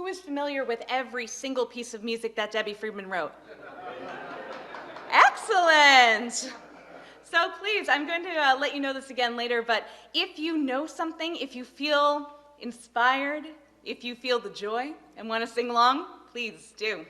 Who is familiar with every single piece of music that Debbie Friedman wrote? Excellent. So please, I'm going to let you know this again later, but if you know something, if you feel inspired, if you feel the joy and want to sing along, please do.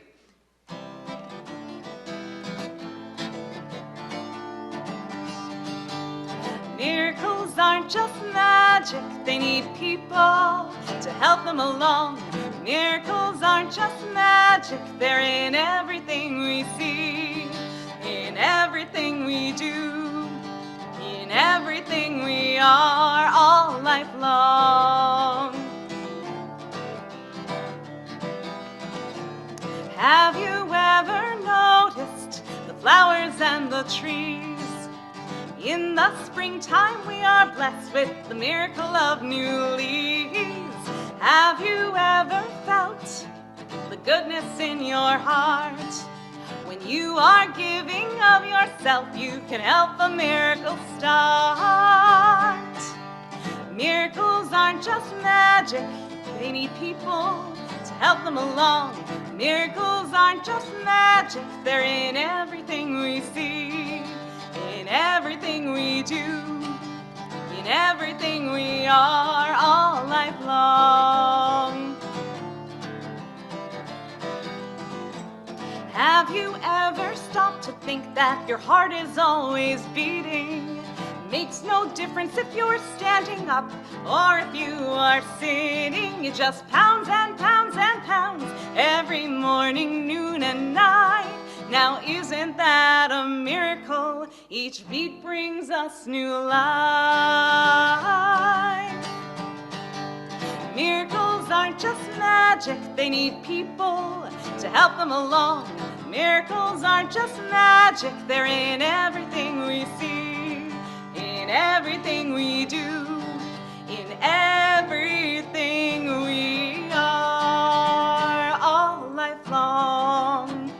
Miracles aren't just magic, they need people to help them along. Miracles aren't just magic, they're in everything we see, in everything we do, in everything we are all life long. Have you ever noticed the flowers and the trees? In the springtime we are blessed with the miracle of new leaves. Have you ever felt the goodness in your heart? When you are giving of yourself, you can help a miracle start. Miracles aren't just magic, they need people to help them along. Miracles aren't just magic, they're in everything we see, in everything we do, in everything we are all life long. Have you ever stopped to think that your heart is always beating? Makes no difference if you're standing up or if you are sitting. It just pounds and pounds and pounds every morning, noon and night. Now isn't that a miracle? Each beat brings us new life. Miracles aren't just magic, they need people to help them along. Miracles aren't just magic, they're in everything we see, in everything we do, in everything we are all life long.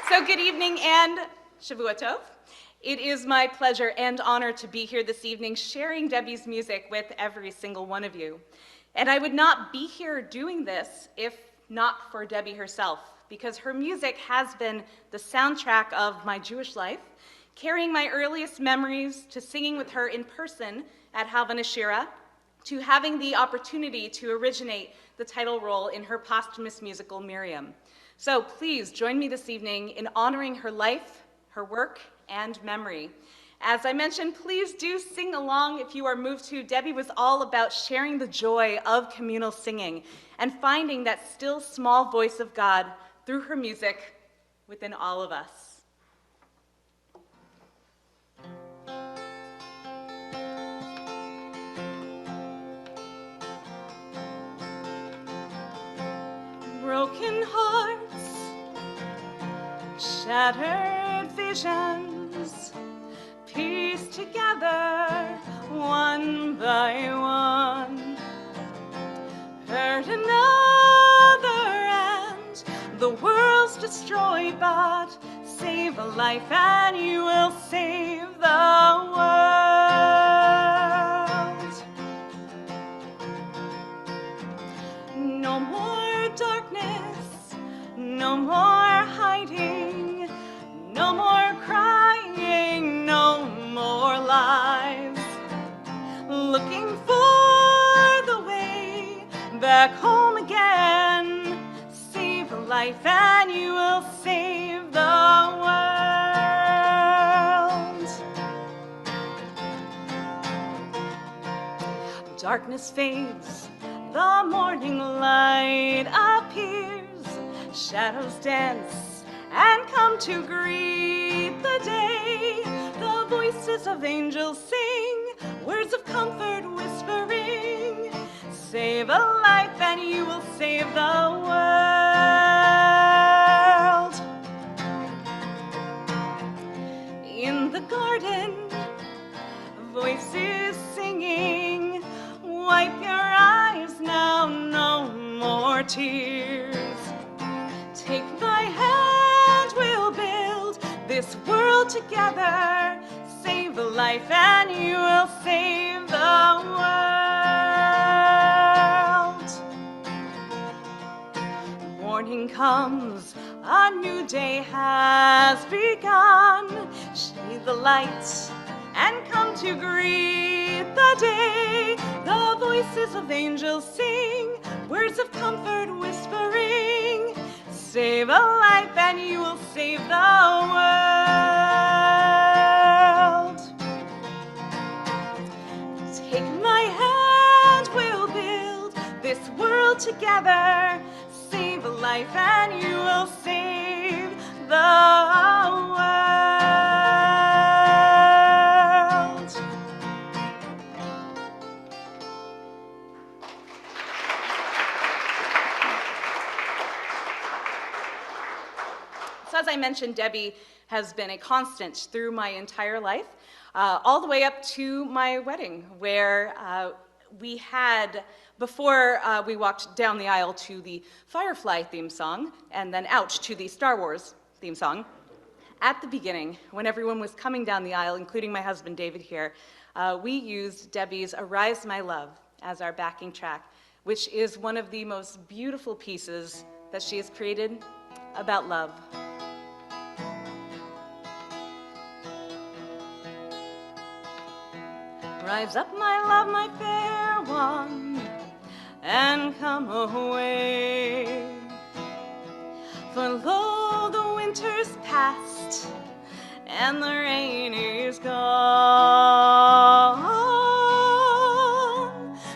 So good evening and Shavua Tov. It is my pleasure and honor to be here this evening sharing Debbie's music with every single one of you. And I would not be here doing this if not for Debbie herself, because her music has been the soundtrack of my Jewish life, carrying my earliest memories to singing with her in person at Havana Shira, to having the opportunity to originate the title role in her posthumous musical Miriam. So please join me this evening in honoring her life, her work, and memory. As I mentioned, please do sing along if you are moved to. Debbie was all about sharing the joy of communal singing and finding that still small voice of God through her music within all of us. Broken hearts, shattered visions, pieced together one by one. Hurt another and the world's destroyed, but save a life and you will save the world. No more darkness, no more hiding, no more crying, no more lies. Looking for the way back home again. Save a life and you will save the world. Darkness fades, the morning light appears. Shadows dance and come to greet the day. The voices of angels sing, words of comfort whispering. Save a life and you will save the world. In the garden, voices singing, wipe your eyes now, no more tears. Take my hand, we'll build this world world together. Save a life and you will save the world. Morning comes, a new day has begun. Shade the light and come to greet the day. The voices of angels sing, words of comfort whispering. Save a life and you will save the world. Take my hand, we'll build this world together. Save a life and you will save the world. So as I mentioned, Debbie has been a constant through my entire life, all the way up to my wedding, where we had, before we walked down the aisle to the Firefly theme song, and then out to the Star Wars theme song, at the beginning, when everyone was coming down the aisle, including my husband David here, we used Debbie's Arise My Love as our backing track, which is one of the most beautiful pieces that she has created about love. Rise up, my love, my fair one, and come away. For lo, the winter's past, and the rain is gone.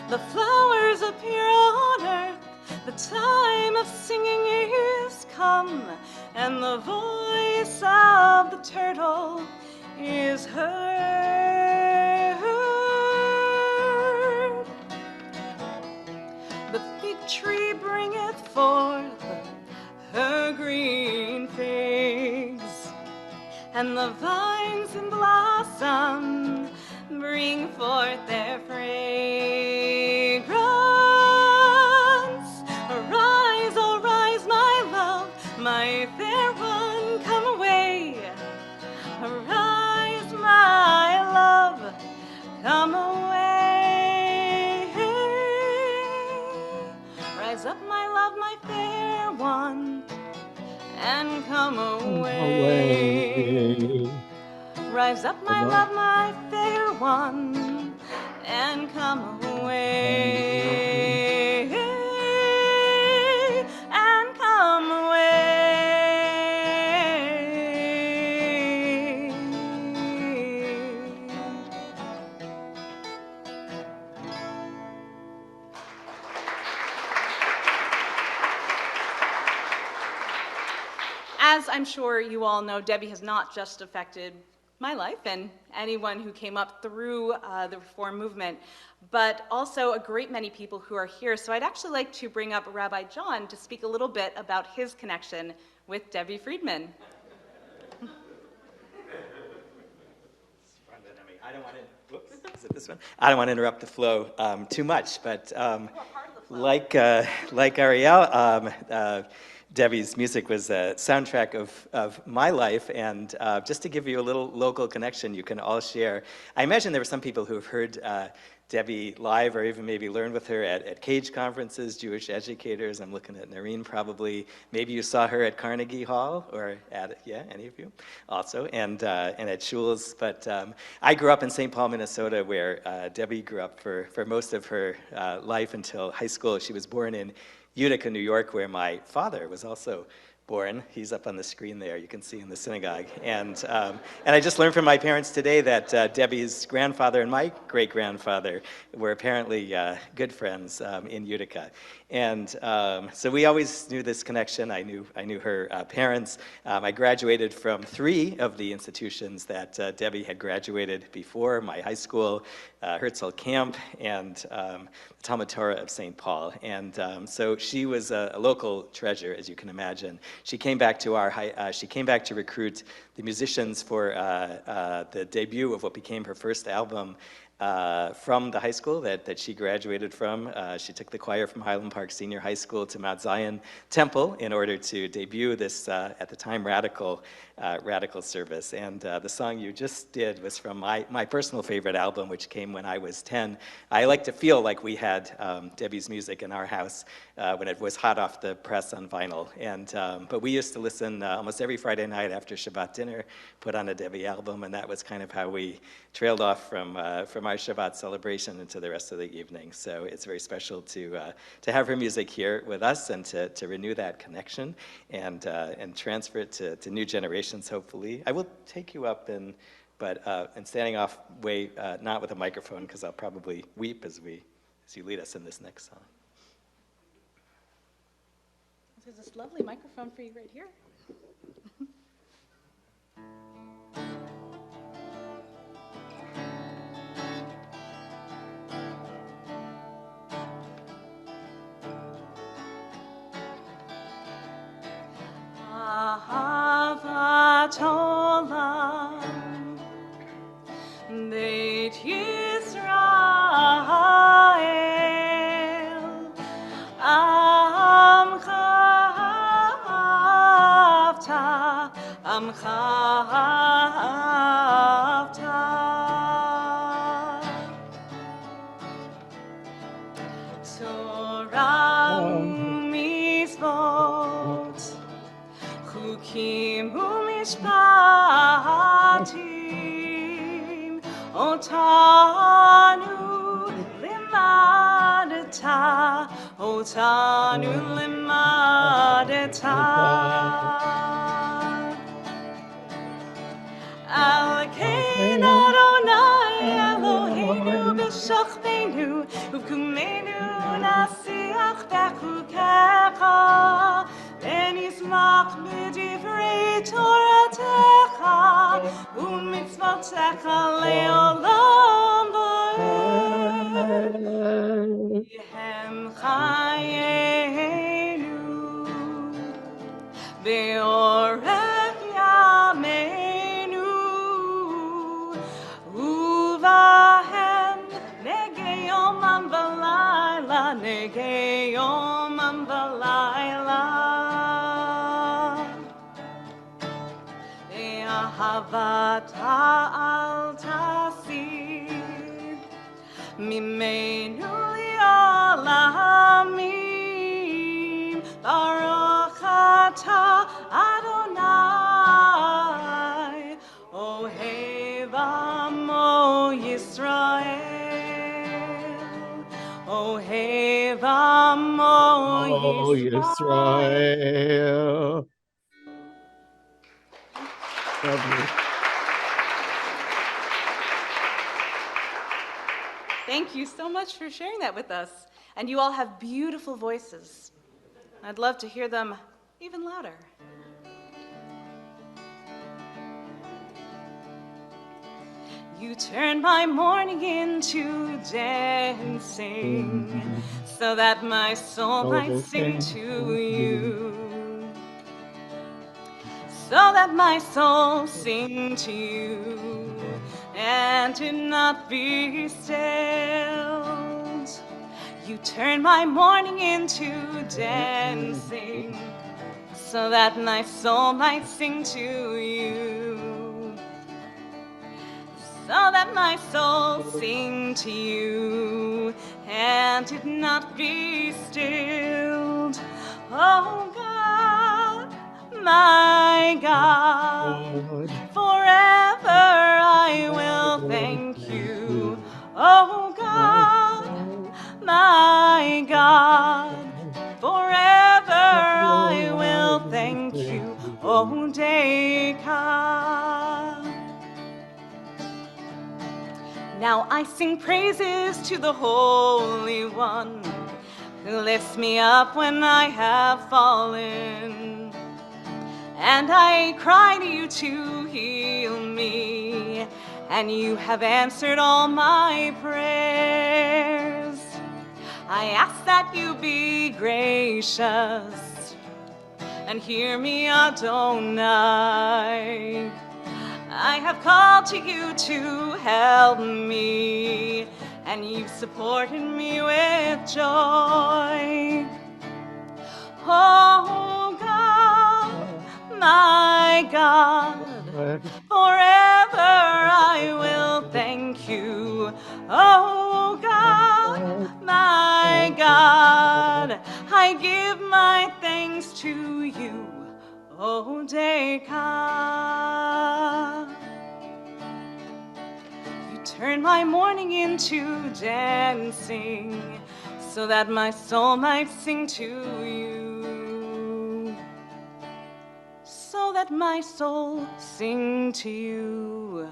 The flowers appear on earth, the time of singing is come, and the voice of the turtle is heard. The fig tree bringeth forth her green figs, and the vines in blossom bring forth their fragrance. Arise, arise, my love, my fair one, come away. Arise, my love, come away. Rise up, my love, my fair one, and come away. Rise up, my love, my fair one, and come away. And come away. As I'm sure you all know, Debbie has not just affected my life and anyone who came up through the Reform movement, but also a great many people who are here. So I'd actually like to bring up Rabbi John to speak a little bit about his connection with Debbie Friedman. I don't want to, whoops, is it this one? I don't want to interrupt the flow too much, but like Arielle, Debbie's music was a soundtrack of my life, and just to give you a little local connection you can all share. I imagine there were some people who have heard Debbie live or even maybe learned with her at Cage conferences, Jewish educators. I'm looking at Noreen probably. Maybe you saw her at Carnegie Hall or at, yeah, any of you also, and at shuls. But I grew up in St. Paul, Minnesota, where Debbie grew up for most of her life until high school. She was born in Utica, New York, where my father was also born. He's up on the screen there, you can see in the synagogue. And I just learned from my parents today that Debbie's grandfather and my great-grandfather were apparently good friends in Utica. And so we always knew this connection. I knew her parents. I graduated from 3 of the institutions that Debbie had graduated before, my high school, Herzl Camp, and Talmud Torah of St. Paul. And so she was a local treasure, as you can imagine. She came back to she came back to recruit the musicians for the debut of what became her first album, from the high school that she graduated from. She took the choir from Highland Park Senior High School to Mount Zion Temple in order to debut this, at the time, radical service. And the song you just did was from my personal favorite album, which came when I was 10. I like to feel like we had Debbie's music in our house when it was hot off the press on vinyl. But we used to listen almost every Friday night after Shabbat dinner, put on a Debbie album, and that was kind of how we trailed off from our Shabbat celebration into the rest of the evening. So it's very special to have her music here with us and to renew that connection and transfer it to new generations, hopefully. I will take you up and standing off way, not with a microphone, because I'll probably weep as you lead us in this next song. There's this lovely microphone for you right here. Ahavat olam, Beit Yisrael, Amcha avta. Torah u'mitzvot, chukim u'mishpatim, otanu limadeta. Al kein Adonai Eloheinu b'shachbenu u'kumenu nasiach bechukecha v'nizmach b'divrei Toratecha u'mitzvotecha le'olam va'ed. Yehem chayenu be'orech yameinu uvahem negei yomam v'layla, negei yomam v'layla. Ve'ahavat ha'al tasir mimenu li'olamim, Baruch atah Adonai ohev amo Yisrael, ohev amo Yisrael. Yisrael. Lovely. Thank you so much for sharing that with us. And you all have beautiful voices. I'd love to hear them even louder. You turn my mourning into dancing, so that my soul might sing to you. So that my soul sing to you, and do not be stilled. You turn my mourning into dancing, so that my soul might sing to you. So that my soul sing to you, and did not be stilled. Oh God, my God, forever I will thank you. Oh God, my God, forever I will thank you. Oh Deka. Now I sing praises to the Holy One, who lifts me up when I have fallen. And I cry to you to heal me, and you have answered all my prayers. I ask that you be gracious and hear me, Adonai. I have called to you to help me, and you've supported me with joy. Oh God, my God, forever I will thank you. Oh God, my God, I give my thanks to you. Oh Deka, you turn my mourning into dancing, so that my soul might sing to you. So that my soul sing to you,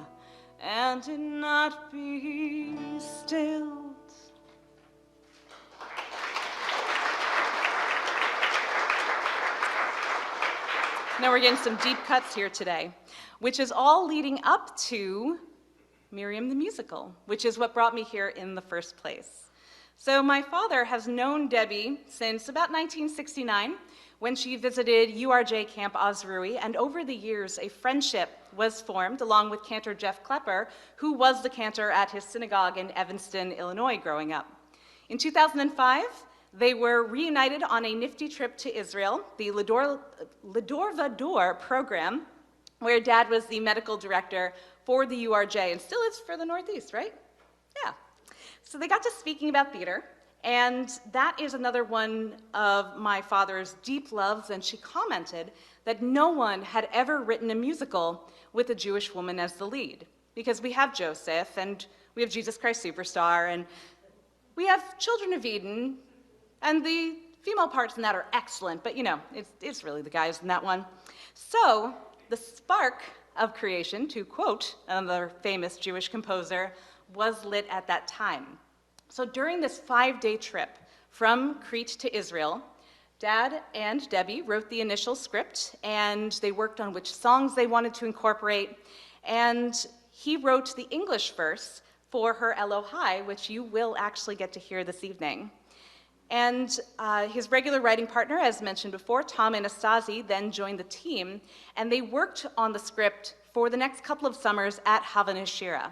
and it not be stilled. Now we're getting some deep cuts here today, which is all leading up to Miriam the Musical, which is what brought me here in the first place. So my father has known Debbie since about 1969, when she visited URJ Camp Osrui, and over the years a friendship was formed along with cantor Jeff Klepper, who was the cantor at his synagogue in Evanston, Illinois growing up. In 2005, they were reunited on a nifty trip to Israel, the Lador Vador program, where Dad was the medical director for the URJ, and still is for the Northeast, right? Yeah. So they got to speaking about theater, and that is another one of my father's deep loves, and she commented that no one had ever written a musical with a Jewish woman as the lead, because we have Joseph, and we have Jesus Christ Superstar, and we have Children of Eden, and the female parts in that are excellent, but you know, it's really the guys in that one. So the spark of creation, to quote another famous Jewish composer, was lit at that time. So during this 5-day trip from Crete to Israel, Dad and Debbie wrote the initial script, and they worked on which songs they wanted to incorporate, and he wrote the English verse for her Elohai, which you will actually get to hear this evening. And his regular writing partner, as mentioned before, Tom Anastasi, then joined the team, and they worked on the script for the next couple of summers at Havana Shira.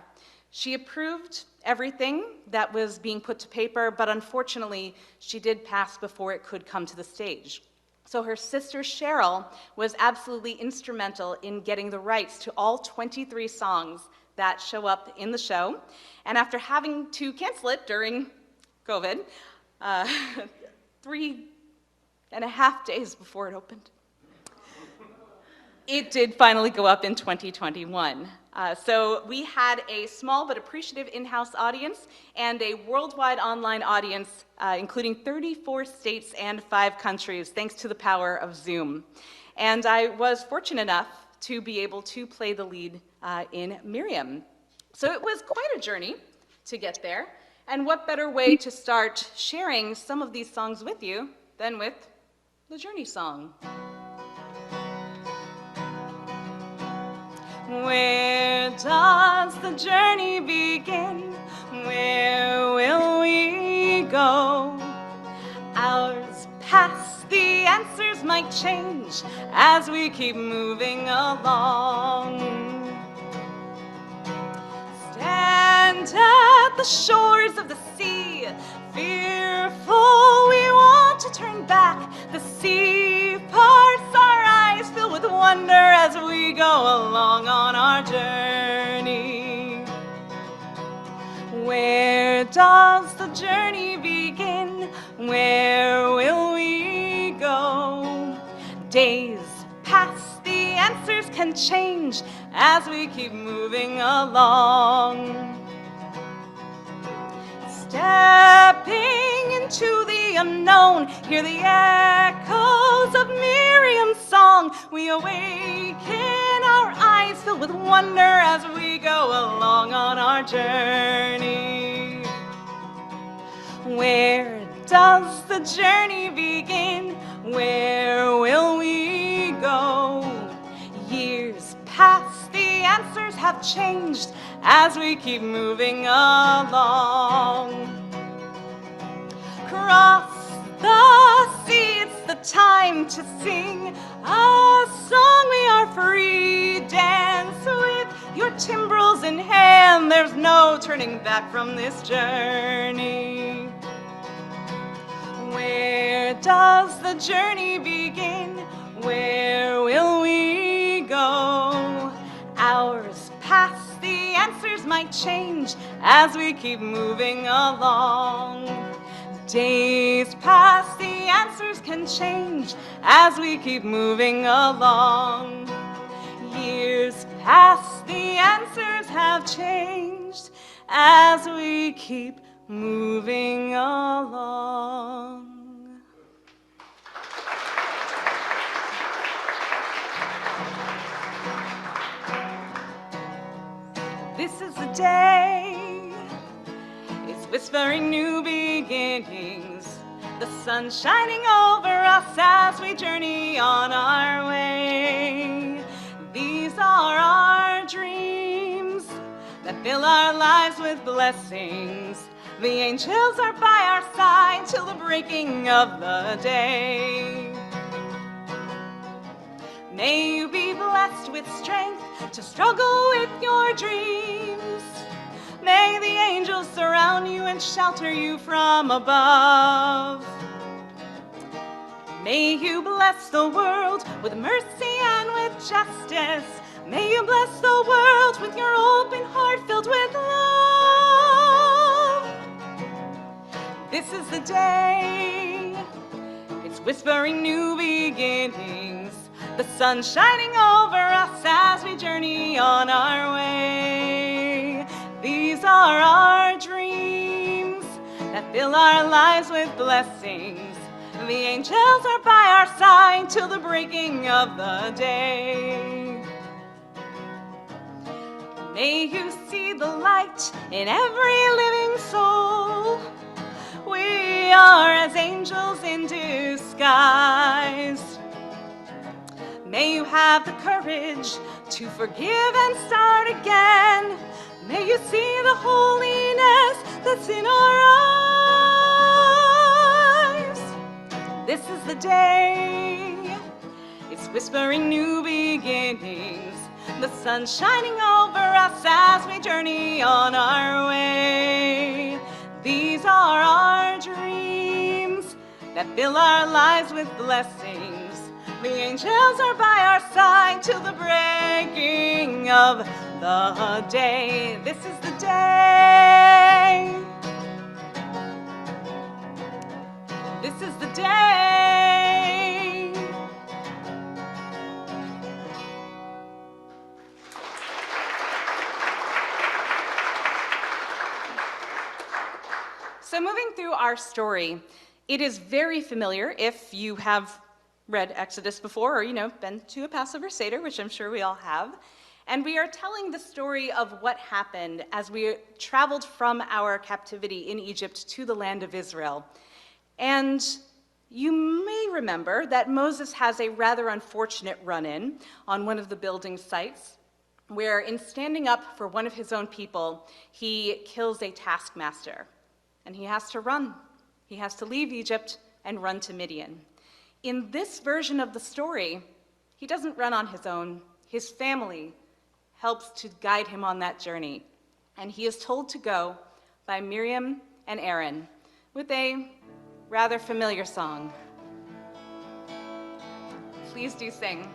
She approved everything that was being put to paper, but unfortunately, she did pass before it could come to the stage. So her sister Cheryl was absolutely instrumental in getting the rights to all 23 songs that show up in the show. And after having to cancel it during COVID, 3.5 days before it opened, it did finally go up in 2021. So we had a small but appreciative in-house audience and a worldwide online audience, including 34 states and 5 countries, thanks to the power of Zoom. And I was fortunate enough to be able to play the lead in Miriam. So it was quite a journey to get there. And what better way to start sharing some of these songs with you than with the Journey song? Where does the journey begin? Where will we go? Hours pass, the answers might change as we keep moving along. Stand at the shores of the sea, fearful we want to turn back. The sea parts our eyes, fill with wonder as we go along on our journey. Where does the journey begin? Where will we go? Days pass, the answers can change as we keep moving along. Stepping into the unknown, hear the echoes of Miriam's song. We awaken our eyes, filled with wonder as we go along on our journey. Where does the journey begin? Where will we go? Years pass, the answers have changed as we keep moving along. Cross the sea, it's the time to sing a song. We are free, dance with your timbrels in hand, there's no turning back from this journey. Where does the journey begin? Where will we go? Hours pass, the answers might change as we keep moving along. Days pass, the answers can change as we keep moving along. Years pass, the answers have changed as we keep moving along. This is the day, it's whispering new beginnings, the sun shining over us as we journey on our way. These are our dreams that fill our lives with blessings. The angels are by our side till the breaking of the day. May you be blessed with strength to struggle with your dreams. May the angels surround you and shelter you from above. May you bless the world with mercy and with justice. May you bless the world with your open heart filled with love. This is the day, it's whispering new beginnings, the sun shining over us as we journey on our way. These are our dreams that fill our lives with blessings. The angels are by our side till the breaking of the day. May you see the light in every living soul. We are as angels in disguise. May you have the courage to forgive and start again. May you see the holiness that's in our eyes. This is the day, it's whispering new beginnings, the sun shining over us as we journey on our way. These are our dreams that fill our lives with blessings. The angels are by our side till the breaking of the day. This is the day. This is the day. So moving through our story, it is very familiar if you have read Exodus before or, been to a Passover Seder, which I'm sure we all have. And we are telling the story of what happened as we traveled from our captivity in Egypt to the land of Israel. And you may remember that Moses has a rather unfortunate run-in on one of the building sites where, in standing up for one of his own people, he kills a taskmaster. And he has to run. He has to leave Egypt and run to Midian. In this version of the story, he doesn't run on his own. His family helps to guide him on that journey. And he is told to go by Miriam and Aaron with a rather familiar song. Please do sing.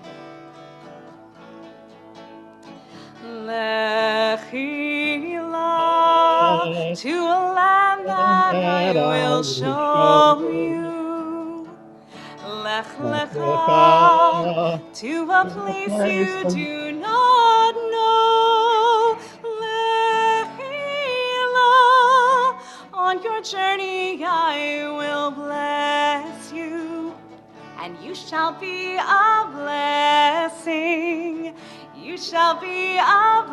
Lechi la, to a land that I will show you. Lech lecha, to a place you do not know. Lechi la, on your journey I will bless you, and you shall be a blessing. You shall be a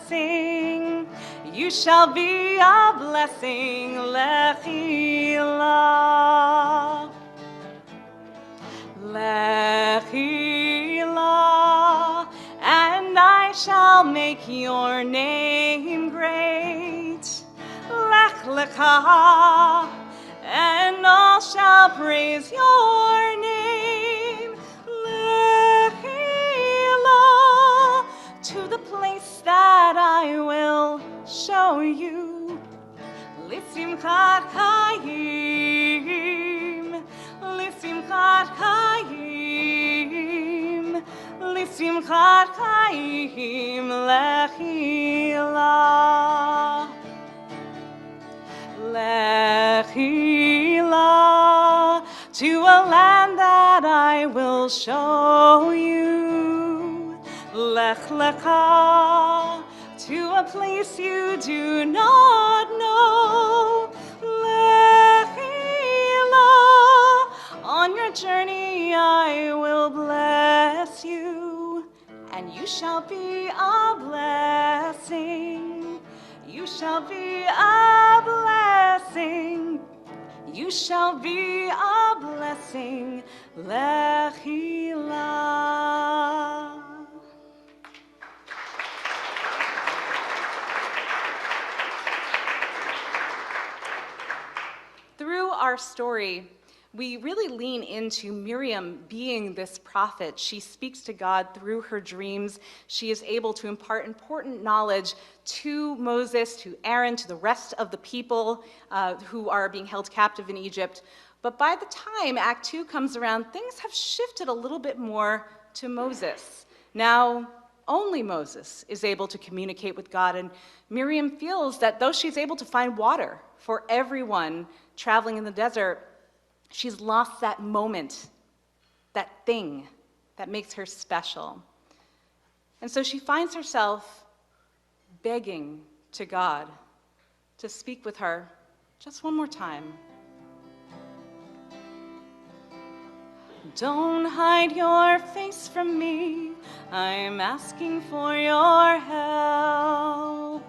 blessing. You shall be a blessing. Lechi la. Lechi la. And I shall make your name great. Lech lecha. And all shall praise your name. Lechi la. To the place you. L'simchat chayim, l'simchat chayim, l'simchat chayim lechila. Lechila, to a land that I will show you. Lech lecha, to a place you do not know. Lechila, on your journey I will bless you, and you shall be a blessing. You shall be a blessing. You shall be a blessing. Lechila. Through our story, we really lean into Miriam being this prophet. She speaks to God through her dreams. She is able to impart important knowledge to Moses, to Aaron, to the rest of the people who are being held captive in Egypt. But by the time Act 2 comes around, things have shifted a little bit more to Moses. Now, only Moses is able to communicate with God, and Miriam feels that though she's able to find water for everyone traveling in the desert, she's lost that moment, that thing that makes her special. And so she finds herself begging to God to speak with her just one more time. Don't hide your face from me, I'm asking for your help.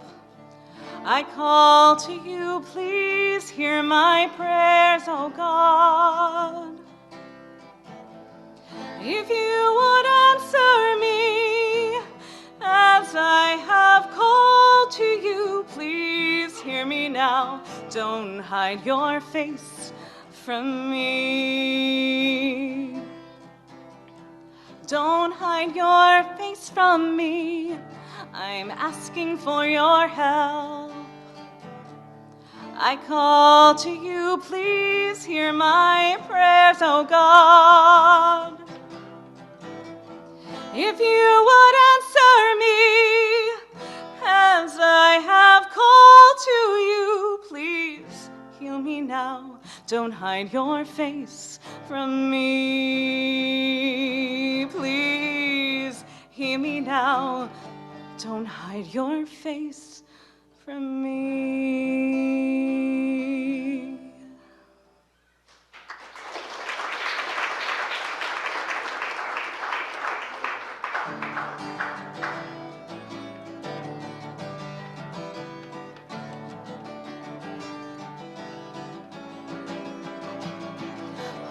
I call to you, please hear my prayers, oh God. If you would answer me as I have called to you, please hear me now. Don't hide your face from me. Don't hide your face from me. I'm asking for your help. I call to you, please hear my prayers, oh God. If you would answer me as I have called to you, please heal me now. Don't hide your face from me. Please hear me now. Don't hide your face from me.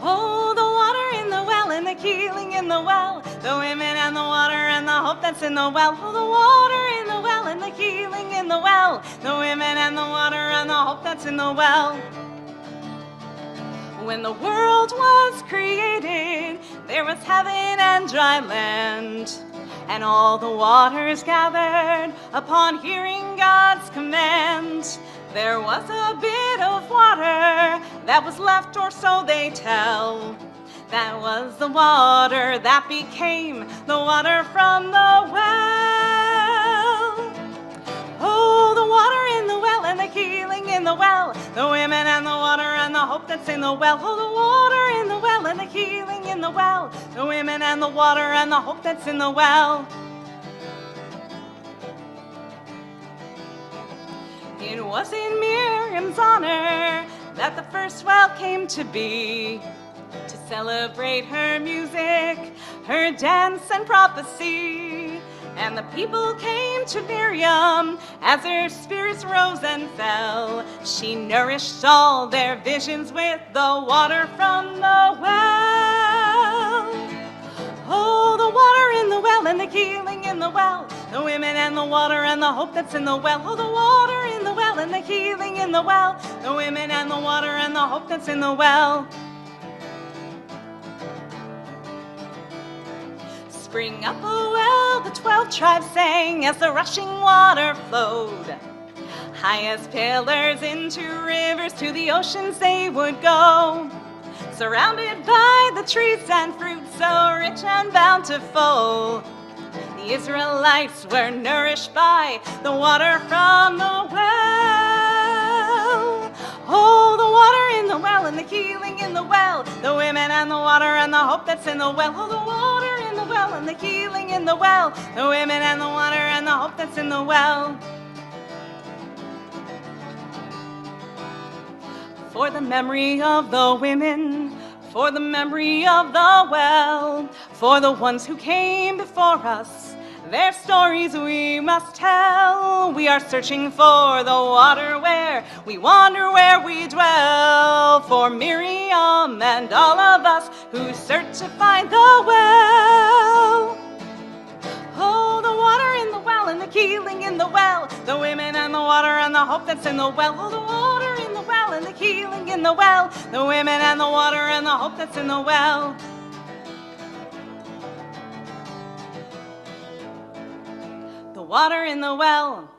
Oh, the water in the well and the healing in the well, the women and the water and the hope that's in the well. Oh, the water in the well and the healing in the well, the women and the water and the hope that's in the well. When the world was created, there was heaven and dry land, and all the waters gathered upon hearing God's command. There was a bit of water that was left, or so they tell. That was the water that became the water from the well. Oh, the water in the well and the healing in the well, the women and the water and the hope that's in the well. Oh, the water in the well and the healing in the well, the women and the water and the hope that's in the well. It was in Miriam's honor that the first well came to be, to celebrate her music, her dance and prophecy. And the people came to Miriam as her spirits rose and fell. She nourished all their visions with the water from the well. Oh, the water in the well and the healing in the well, the women and the water and the hope that's in the well. Oh, the water in the well and the healing in the well, the women and the water and the hope that's in the well. Spring up a well, the 12 tribes sang as the rushing water flowed. High as pillars into rivers, to the oceans they would go. Surrounded by the trees and fruit so rich and bountiful, the Israelites were nourished by the water from the well. Oh, the water in the well and the healing in the well, the women and the water and the hope that's in the well. Oh, the water in the well and the healing in the well, the women and the water and the hope that's in the well. For the memory of the women, for the memory of the well, for the ones who came before us, their stories we must tell. We are searching for the water where we wander, where we dwell. For Miriam and all of us who search to find the well. Oh, the water in the well and the healing in the well, the women and the water and the hope that's in the well. Oh, the water in the well and the healing in the well, the women and the water and the hope that's in the well. The water in the well.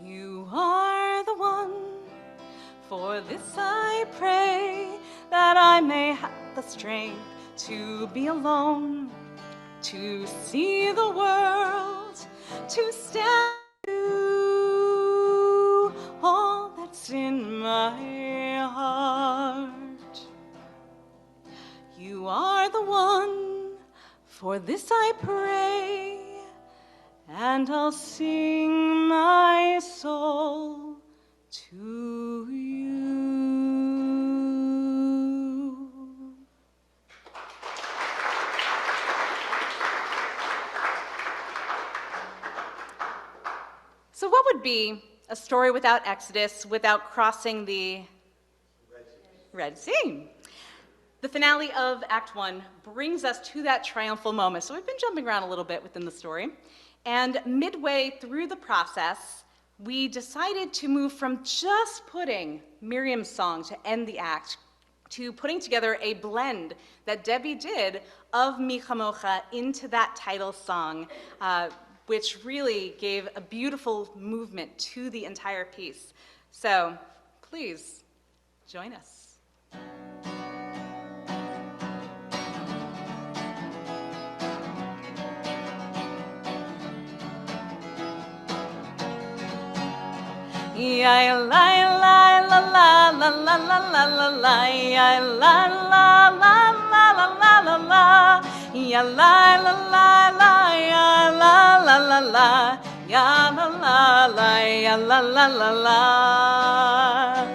You are the one, for this I pray, that I may have the strength to be alone, to see the world, to stand to all that's in my heart. You are the one, for this I pray, and I'll sing my soul to you. So what would be a story without Exodus, without crossing the Red Sea? The finale of Act 1 brings us to that triumphal moment. So we've been jumping around a little bit within the story. And midway through the process, we decided to move from just putting Miriam's song to end the act to putting together a blend that Debbie did of Mi Chamocha into that title song, which really gave a beautiful movement to the entire piece. So please join us. Ya la la la la la la la la la la, ya la la la la la la la la, ya la la la la, ya la la la la, ya la la la, ya la la la la.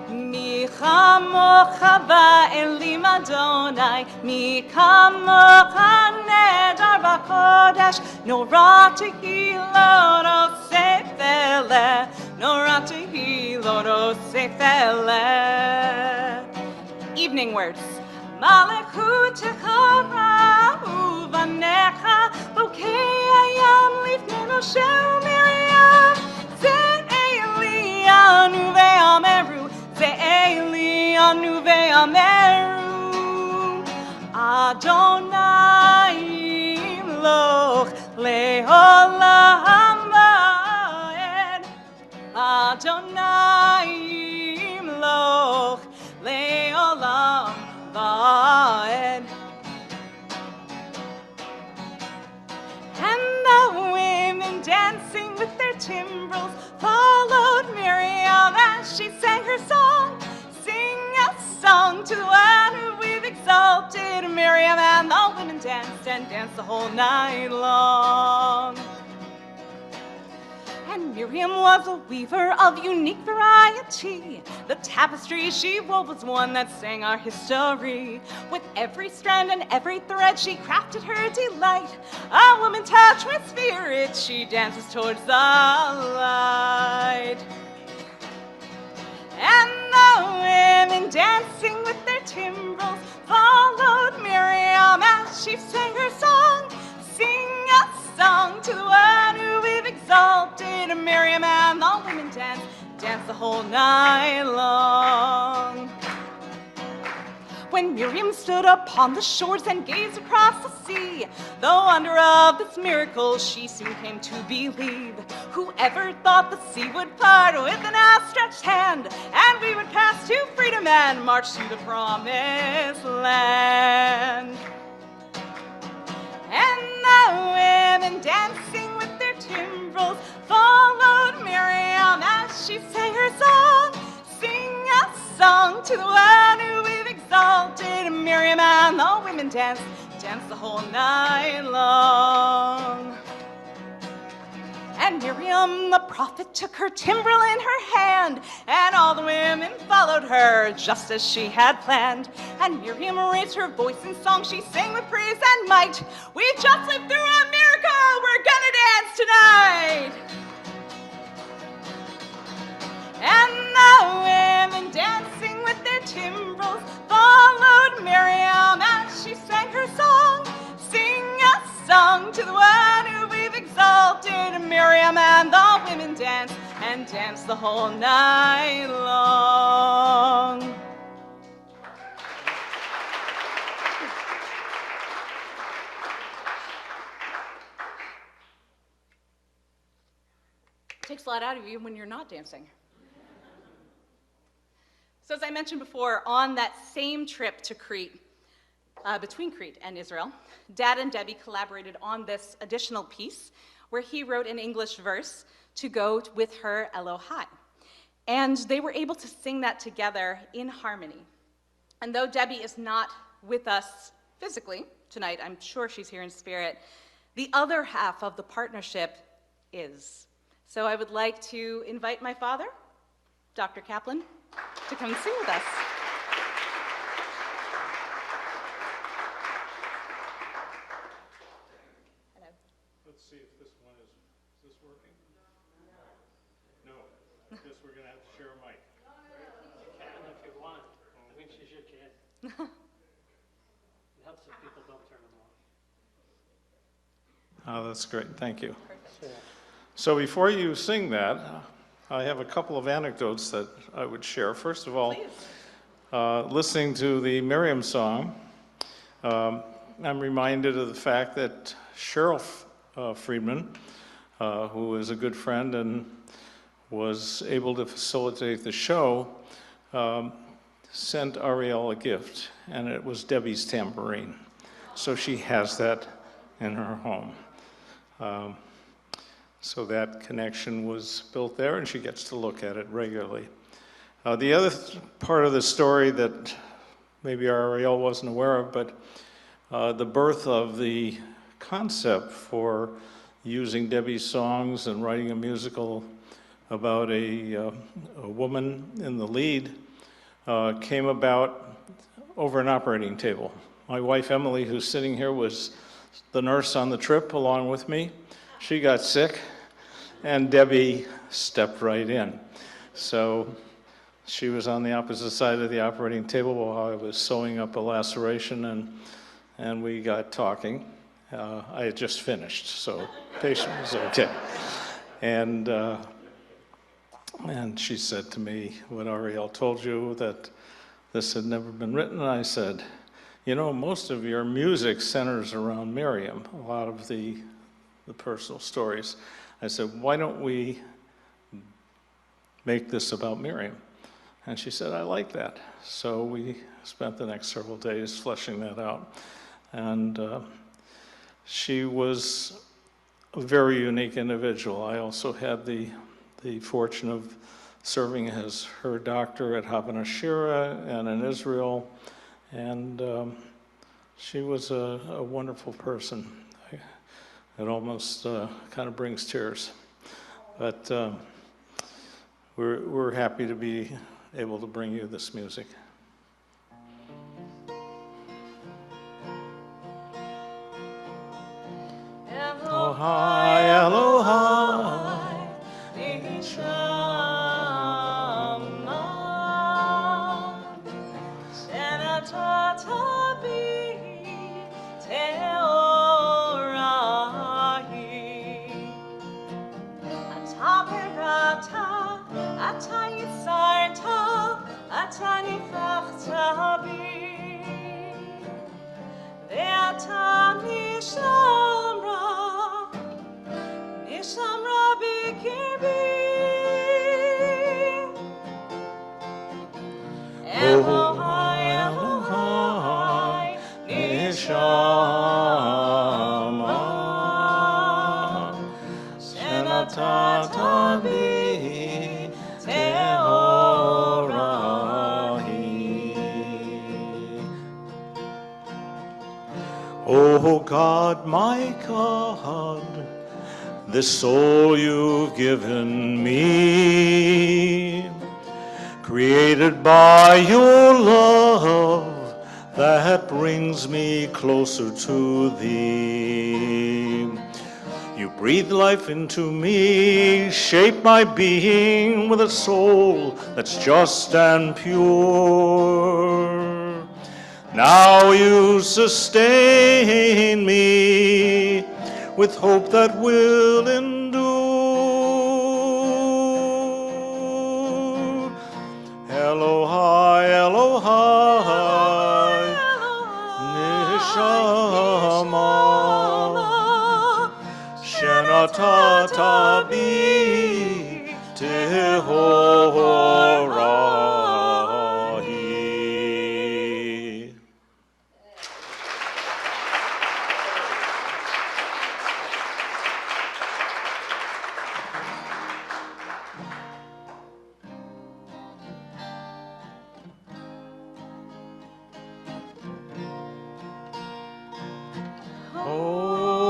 Mi chamocha ba'elim Adonai, mi kamocha nedar b'kodesh, norah tehilot osefele, norah tehilot osefele. Evening words. Malekutecha uvanecha, bokei hayam lifnei Moshe uMiriam, ze'elianu ve'ameru, ze'elianu ve'ameru, Adonai imloch le'olam va'ed, Adonai imloch le'olam va'ed. And the women dancing with their timbrels followed Miriam as she sang her song. Sing a song to the one who we've exalted, Miriam, and the women danced and danced the whole night long. And Miriam was a weaver of unique variety. The tapestry she wove was one that sang our history. With every strand and every thread she crafted her delight. A woman touched with spirit, she dances towards the light. And the women dancing with their timbrels followed Miriam as she sang her song. Sing a song to the one who we've exalted, Miriam, and the women danced the whole night long. when Miriam stood upon the shores and gazed across the sea, the wonder of this miracle she soon came to believe. Whoever thought the sea would part with an outstretched hand, and we would pass to freedom and march to the promised land. And the women dancing with their timbrels followed Miriam as she sang her song. Sing a song to the one who we've exalted. Miriam and the women danced the whole night long. And Miriam the prophet took her timbrel in her hand, and all the women followed her just as she had planned. And Miriam raised her voice in song, she sang with praise and might. We've just lived through a miracle, we're gonna dance tonight. And the women dancing with their timbrels followed Miriam as she sang her song. Sing a song to the one who we've exalted. Miriam and the women danced and danced the whole night long. Takes a lot out of you when you're not dancing. So as I mentioned before, on that same trip to Crete, between Crete and Israel, Dad and Debbie collaborated on this additional piece where he wrote an English verse to go with her Elohai. And they were able to sing that together in harmony. And though Debbie is not with us physically tonight, I'm sure she's here in spirit, the other half of the partnership is. So I would like to invite my father, Dr. Kaplan, to come sing with us. Let's see if this one is this working? No. I guess we're going to have to share a mic. You can if you want. I think she should can. It helps if people don't turn them off. Oh, that's great. Thank you. So before you sing that, I have a couple of anecdotes that I would share. First of all, listening to the Miriam song, I'm reminded of the fact that Cheryl Friedman, who is a good friend and was able to facilitate the show, sent Arielle a gift, and it was Debbie's tambourine. So she has that in her home. So that connection was built there, and she gets to look at it regularly. The other part of the story that maybe Arielle wasn't aware of, but the birth of the concept for using Debbie's songs and writing a musical about a woman in the lead came about over an operating table. My wife Emily, who's sitting here, was the nurse on the trip along with me. She got sick, and Debbie stepped right in. So she was on the opposite side of the operating table while I was sewing up a laceration, and we got talking. I had just finished, so patient was okay. And she said to me, when Arielle told you that this had never been written, I said, you know, most of your music centers around Miriam, a lot of the personal stories. I said, why don't we make this about Miriam? And she said, I like that. So we spent the next several days fleshing that out. And she was a very unique individual. I also had the fortune of serving as her doctor at Havana Shira and in Israel. And she was a wonderful person. It almost kind of brings tears. But we're happy to be able to bring you this music. Elohai, Elohai, Nishama, Senatatabi, Teorahi, Ataperata, Atayisarta, Atanifachtabi. Elohai, Elohai, Neshama, Shenatatabi, Tehorahi. Oh God, my God, this soul you've given me, created by your love that brings me closer to thee. You breathe life into me, shape my being with a soul that's just and pure. Now you sustain me with hope that will endure. Elohai, Elohai, Neshama, Shenatatabi, Tehorahi.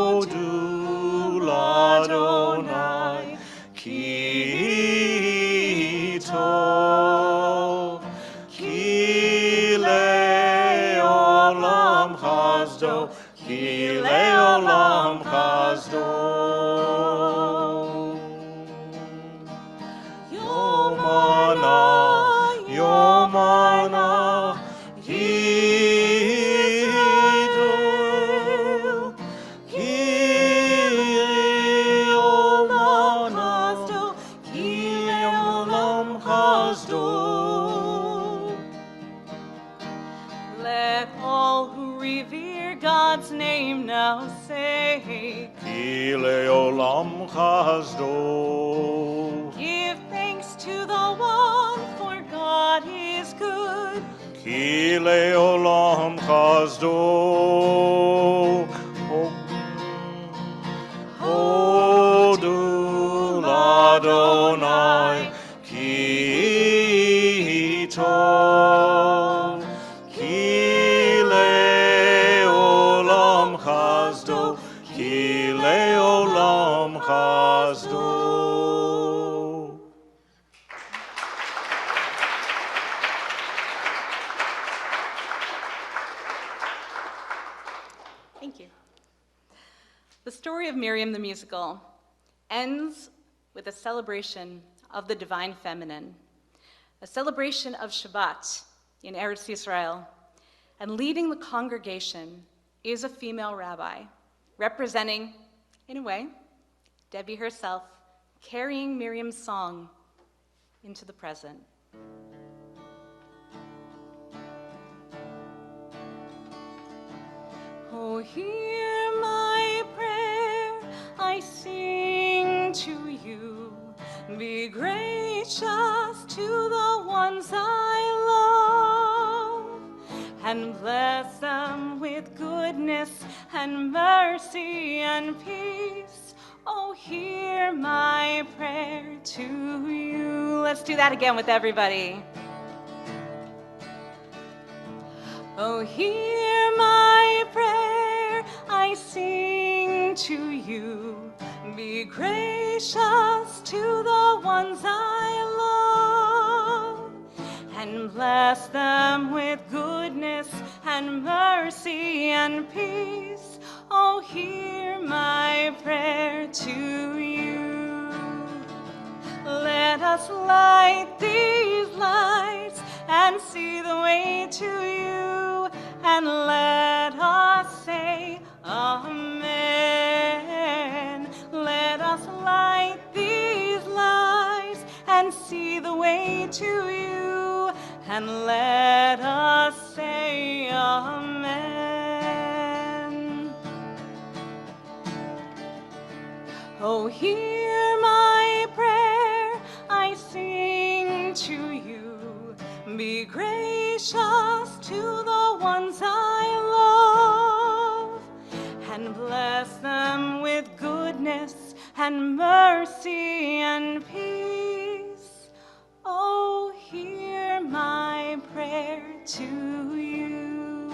Hodu Ladonai Kito Kile Olam Chazdo Kile Olam Chazdo Yomana Yomana Hidu Let all who revere God's name now say, Kile Olam Chazdo. give thanks to the one, for God is good. Kile Olam Chazdo. Hodu Ladonai Kito Kile Olam Chazdo Kile Olam Chazdo. Thank you. The story of Miriam the musical ends with a celebration of the divine feminine, a celebration of Shabbat in Eretz Yisrael, and leading the congregation is a female rabbi, representing, in a way, Debbie herself, carrying Miriam's song into the present. Oh, hear my prayer, I sing to you. Be gracious to the ones I love, and bless them with goodness and mercy and peace. Oh, hear my prayer to you. Let's do that again with everybody. Oh, hear my prayer, I sing to you. Be gracious to the ones I love, and bless them with goodness and mercy and peace. Oh, hear my prayer to you. Let us light these lights and see the way to you, and let us say Amen. Let us light these lights and see the way to you, and let us say Amen. Oh, hear my prayer, I sing to you. Be gracious gracious to the ones I love, and bless them with goodness and mercy and peace. Oh, hear my prayer to you.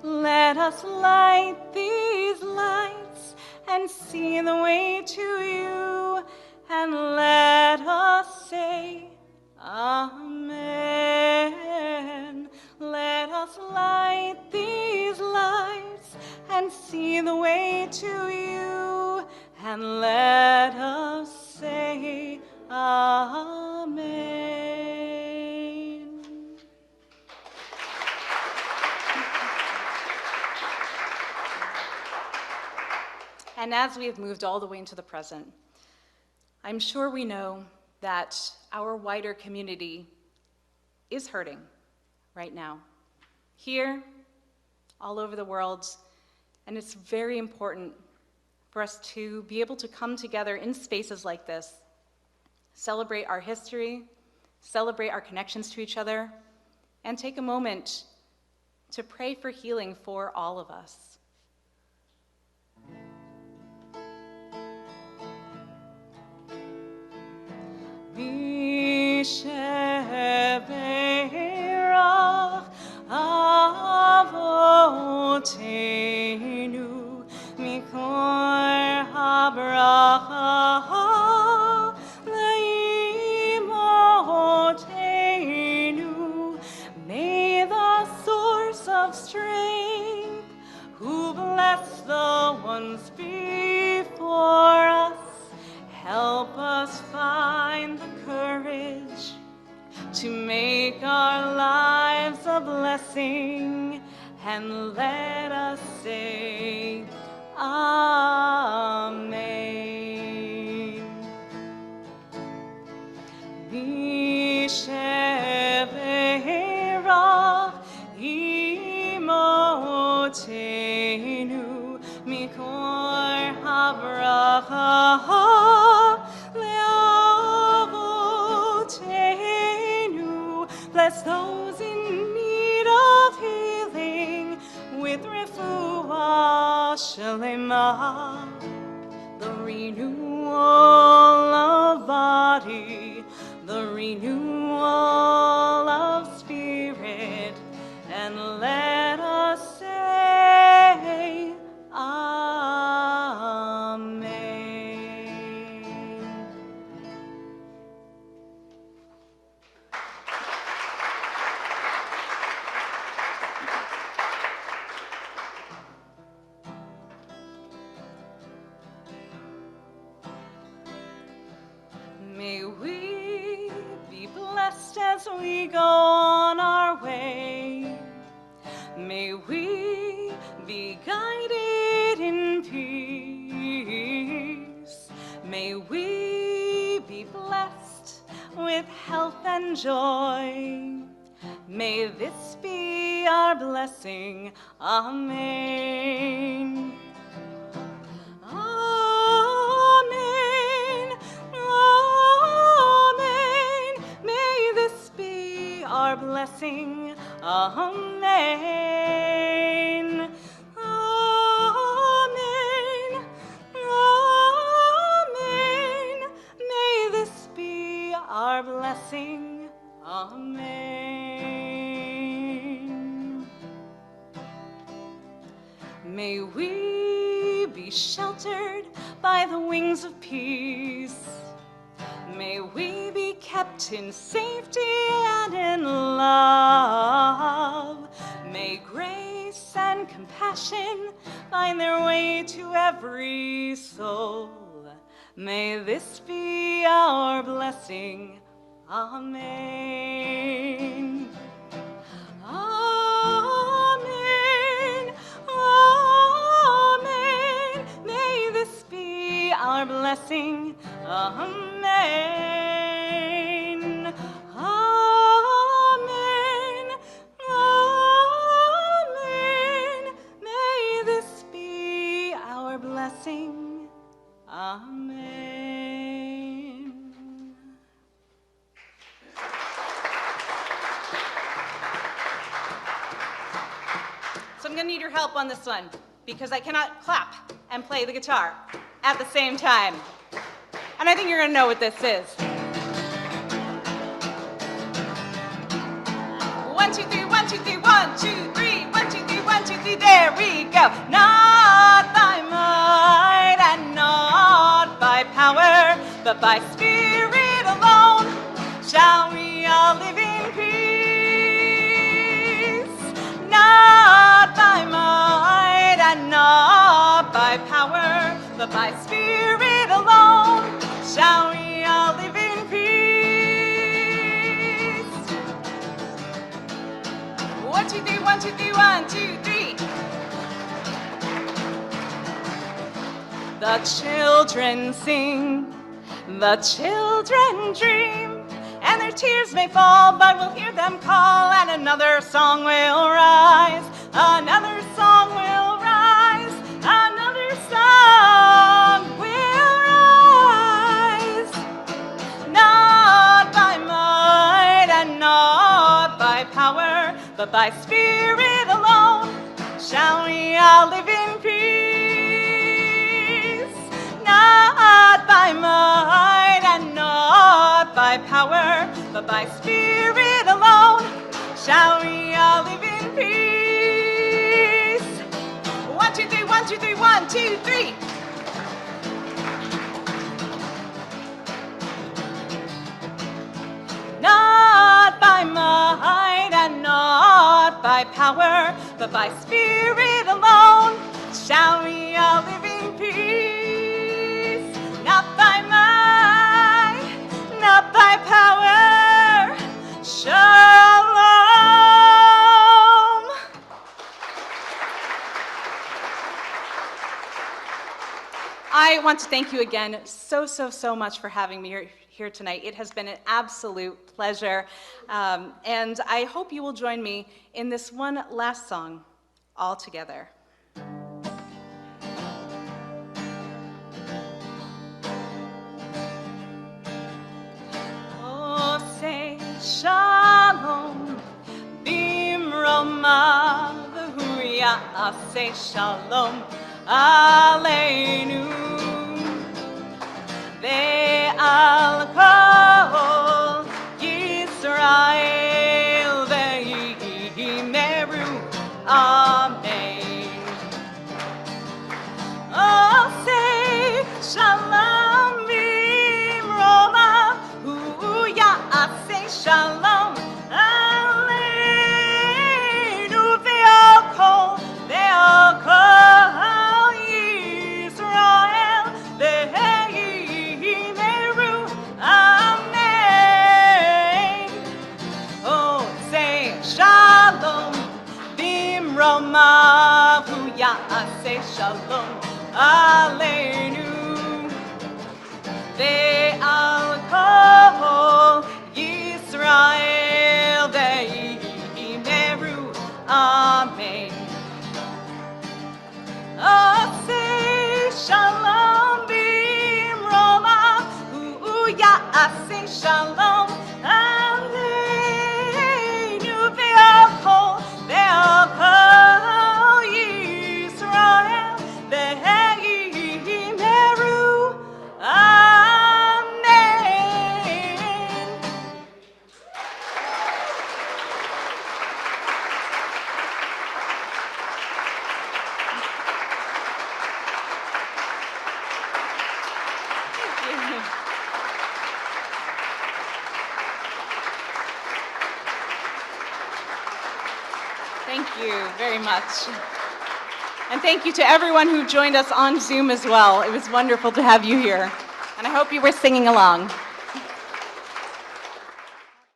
Let us light these lights and see the way to you, and let us say, Amen. Let us light these lights and see the way to you, and let us say, Amen. And as we have moved all the way into the present, I'm sure we know that our wider community is hurting right now, here, all over the world, and it's very important for us to be able to come together in spaces like this, celebrate our history, celebrate our connections to each other, and take a moment to pray for healing for all of us. Misheberach avotenu mikor habracha leimotenu. May the source of strength, who bless the ones before us, help us find the courage to make our lives a blessing, and let us say, Amen. Visheberach imotenu mikor habracha leavotenu. Bless those in need of healing with refuah shelema, the renewal of body, the renewal of spirit, and let us say, Amen. May we be blessed as we go on our way. May we be guided in peace. May we be blessed with health and joy. May this be our blessing. Amen. Amen. Amen. May this be our blessing. Amen. Amen. Amen. May this be our blessing. Amen. May we be sheltered by the wings of peace. May we be kept in safety and in love. May grace and compassion find their way to every soul. May this be our blessing. Amen. Amen. Amen. May this be our blessing. Amen. Amen. Amen. May this be our blessing. Amen. I'm gonna need your help on this one because I cannot clap and play the guitar at the same time. And I think you're gonna know what this is. 1, 2, 3, 1, 2, 3, 1, 2, 3, 1, 2, 3, 1, 2, 3, there we go. Not by might and not by power, but by Spirit alone shall we all live in peace. Not by might and not by power, but by Spirit alone shall we all live in peace. 1, 2, 3, 1, 2, 3, 1, 2, 3. The children sing, the children dream, and their tears may fall, but we'll hear them call, and another song will rise, another song will rise, another song will rise. Not by might and not by power, but by Spirit alone shall we all live in peace. Not by might and not by power, but by Spirit alone shall we all live in peace. 1, 2, 3, 1, 2, 3, 1, 2, 3. Not by might and not by power, but by Spirit alone shall we all live in peace. Not by might, not by power, shalom. I want to thank you again so much for having me here tonight. It has been an absolute pleasure. And I hope you will join me in this one last song, all together. Oh, say shalom, bimroma, v'huria, say shalom, aleinu. Ve'al kol Yisrael ve'imeru, amen. Oh, say shalom bimroma, huya, say shalom, aleinu. Ve'al kol Yisrael ve'imeru, amen. Oh, say shalom bimroma, huya, say shalom, aleinu. Ve'al kol Yisrael ve'imeru, amen. Oh, say shalom bimroma, huya, say shalom, aleinu. Ve'al kol Yisrael ve'imeru, amen. Thank you very much. And thank you to everyone who joined us on Zoom as well. It was wonderful to have you here. And I hope you were singing along.